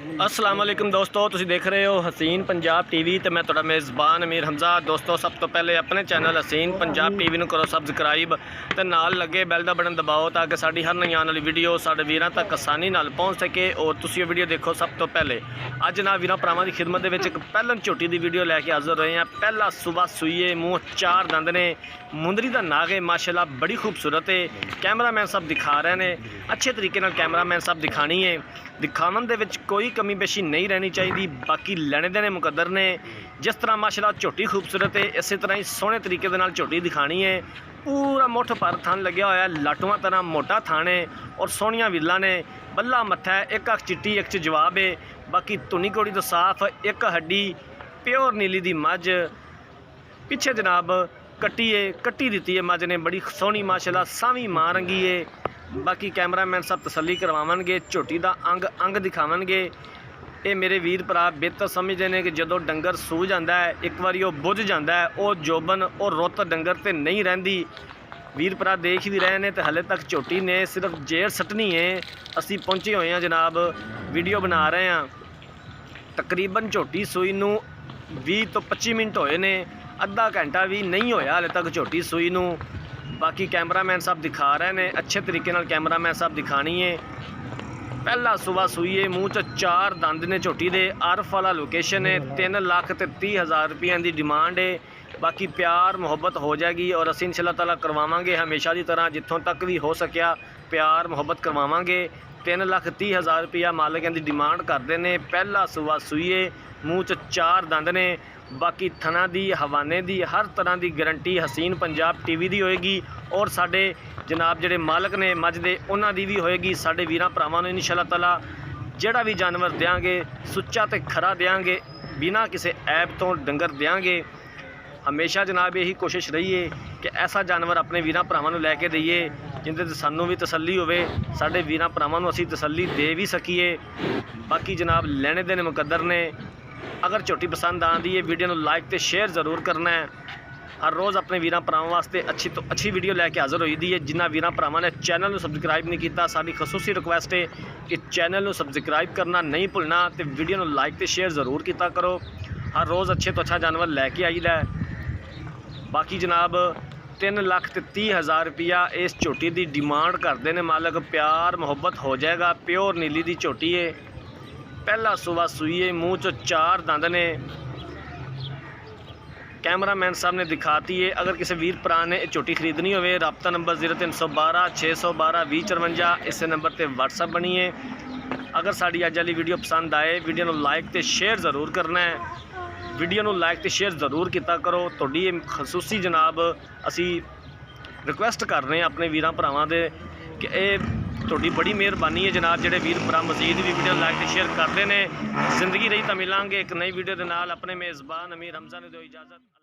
अस्सलाम वालेकुम दोस्तों, तुसीं देख रहे हो हसीन पंजाब टीवी तो मैं तुहाडा मेज़बान अमीर हमजा। दोस्तों सब तो पहले अपने चैनल हसीन पंजाब टीवी नूं करो सबसक्राइब तो नाल लगे बैल दा बटन दबाओ ताकि साडी हर नई आने वाली वीडियो साडे वीरां तक आसानी नाल पहुँच सके और तुसीं वीडियो देखो सब तो पहले। अज ना वीरां भरावां दी खिदमत दे विच एक पहलन झोटी दी वीडियो लैके हाज़र होए हैं। पहला सुबह सूईए, मूँह चार दंद ने, मुंदरी दा नाग है, माशाअल्लाह बड़ी खूबसूरत है। कैमरामैन सब दिखा रहे हैं, अच्छे तरीके नाल कैमरामैन सब दिखानी है। दिखावन दे विच कोई कमी बेशी नहीं रहनी चाहिए। बाकी लेने देने मुकद्दर ने। जिस तरह माशाअल्लाह झोटी खूबसूरत है, इस तरह ही सोहने तरीके दे नाल झोटी दिखानी है। पूरा मुठ पर थन लग्या होया, लाटुआं तरह मोटा थान है और सोहनियां विल्लां ने, बल्ला मत्था है, एक अख चिट्टी एक च जवाब है। बाकी धुनी घोड़ी तो साफ, एक हड्डी प्योर नीली दी मझ। पिछे जनाब कट्टी है, कट्टी दी है मझ ने, बड़ी सोहनी माशाअल्लाह सावी मां रंगी है। बाकी कैमरामैन सब तसल्ली करवावणगे, झोटी का अंग अंग दिखावणगे। ये मेरे वीर भरा बेहतर समझते हैं कि जो डंगर सूह जाता है, एक बार वो बुझ जाता है, वो जोबन और रुत डंगर तो नहीं रहिंदी। वीर भरा देख भी रहे हैं तो हले तक झोटी ने सिर्फ जेर सटनी है। असी पहुँचे हुए हैं जनाब, वीडियो बना रहे हैं। तकरीबन झोटी सूई नूं 20 तो 25 मिनट होए ने, अद्धा घंटा भी नहीं होया हले तक झोटी सूई नूं। बाकी कैमरामैन साहब दिखा रहे हैं, अच्छे तरीके नाल कैमरामैन साहब दिखानी है। पहला सुबह सूईए, मूँह च चार दंद ने झोटी दे। आरफ वाला लोकेशन है, 3,30,000 रुपये की डिमांड है। बाकी प्यार मुहब्बत हो जाएगी और असीं इंशाअल्लाह ताला करवावांगे हमेशा की तरह, जितों तक भी हो सकिया प्यार मुहब्बत करवावांगे। 3,30,000 रुपया मालिक की डिमांड करते हैं। पहला सुबह सूईए, मूँह च चार दंद ने। बाकी थना दी हवाने दी हर तरह की गारंटी हसीन पंजाब टीवी दी होएगी और साडे जनाब जिहड़े मालक ने मझ दे उन्हां दी भी होएगी। साडे वीरां भरावां नूं इंशाअल्लाह ताला जिहड़ा भी जानवर देंगे सुच्चा ते खरा देंगे, बिना किसी ऐब तो डंगर देंगे। हमेशा जनाब यही कोशिश रही है कि ऐसा जानवर अपने वीरां भरावां नूं लैके दईए जिंदे ते सानूं भी तसल्ली होवे, साडे वीरां भरावां नूं असीं तसल्ली दे भी सकीए। बाकी जनाब लेने देने मुकद्दर ने। अगर झोटी पसंद आती है वीडियो में लाइक तो शेयर ज़रूर करना है। हर रोज़ अपने वीरां भरावां वास्ते अच्छी तो अच्छी वीडियो लैके हाज़र होई दी है। जिन्हां वीरां भरावां ने चैनल को सबसक्राइब नहीं किया, साडी खसूसी रिक्वेस्ट है कि चैनल को सबसक्राइब करना नहीं भुलना तो वीडियो में लाइक तो शेयर ज़रूर किया करो। हर रोज़ अच्छे तो अच्छा जानवर लैके आईदा है। बाकी जनाब 3,30,000 रुपया इस झोटी की डिमांड करते हैं मालक। प्यार मुहब्बत हो जाएगा, प्योर नीली की झोटी है। पहला सुबह सूईए, मूँह च चार दंद ने। कैमरामैन साहब ने दिखाती है। अगर किसी वीर भरा ने झोटी खरीदनी हो, रबता नंबर 0312 612 2054 इस नंबर पर व्हाट्सअप बनी है। अगर साड़ी अज वाली वीडियो पसंद आए वीडियो को लाइक तो शेयर ज़रूर करना है। वीडियो को लाइक तो शेयर ज़रूर किया करो। थोड़ी खसूसी जनाब असी रिक्वेस्ट कर रहे हैं अपने वीरां भरावां दे कि थोड़ी बड़ी मेहरबानी है जनाब, जेडे वीर भरा मजीद भी वीडियो लाइक तो शेयर करते हैं। जिंदगी रही तो मिलांगे एक नई वीडियो के नाल। अपने मेज़बान अमीर हमजा ने दो इजाज़त।